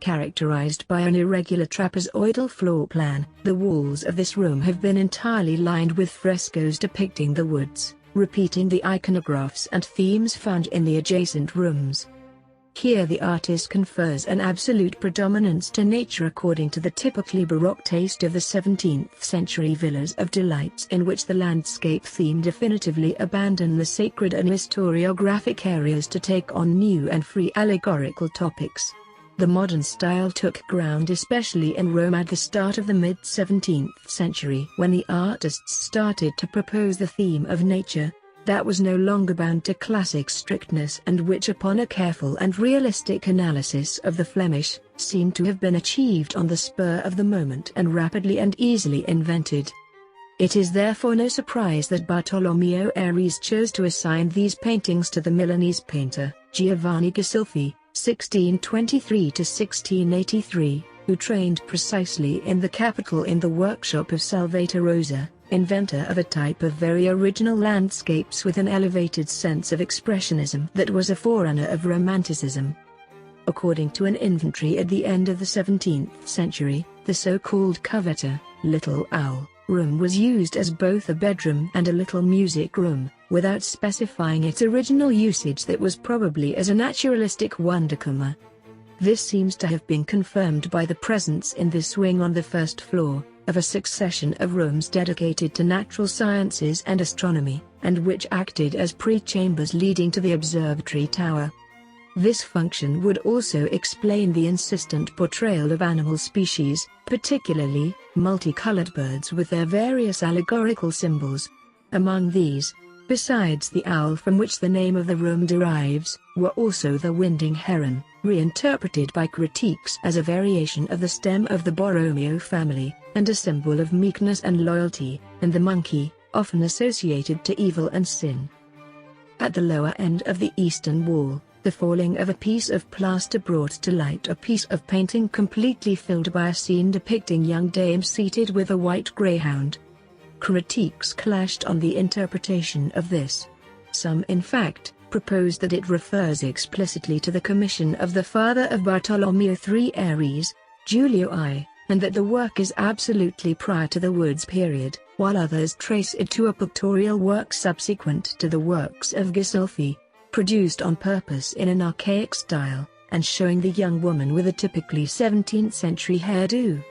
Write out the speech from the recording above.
characterized by an irregular trapezoidal floor plan. The walls of this room have been entirely lined with frescoes depicting the woods, repeating the iconographs and themes found in the adjacent rooms. Here the artist confers an absolute predominance to nature according to the typically Baroque taste of the 17th century villas of delights, in which the landscape theme definitively abandoned the sacred and historiographic areas to take on new and free allegorical topics. The modern style took ground especially in Rome at the start of the mid-17th century, when the artists started to propose the theme of nature that was no longer bound to classic strictness, and which, upon a careful and realistic analysis of the Flemish, seemed to have been achieved on the spur of the moment and rapidly and easily invented. It is therefore no surprise that Bartolomeo Ares chose to assign these paintings to the Milanese painter, Giovanni Ghisolfi, 1623–1683, who trained precisely in the capital in the workshop of Salvator Rosa, inventor of a type of very original landscapes with an elevated sense of expressionism that was a forerunner of Romanticism. According to an inventory at the end of the 17th century, the so-called Covetta, Little Owl, room was used as both a bedroom and a little music room, without specifying its original usage that was probably as a naturalistic wonderkammer. This seems to have been confirmed by the presence in this wing on the first floor of a succession of rooms dedicated to natural sciences and astronomy, and which acted as pre-chambers leading to the observatory tower. This function would also explain the insistent portrayal of animal species, particularly multicolored birds with their various allegorical symbols. Among these, besides the owl from which the name of the room derives, were also the winding heron, reinterpreted by critiques as a variation of the stem of the Borromeo family, and a symbol of meekness and loyalty, and the monkey, often associated to evil and sin. At the lower end of the eastern wall, the falling of a piece of plaster brought to light a piece of painting completely filled by a scene depicting young dames seated with a white greyhound. Critiques clashed on the interpretation of this. Some, in fact, proposed that it refers explicitly to the commission of the father of Bartolomeo III Ares, Giulio I, and that the work is absolutely prior to the Woods period, while others trace it to a pictorial work subsequent to the works of Ghisolfi, produced on purpose in an archaic style, and showing the young woman with a typically 17th century hairdo.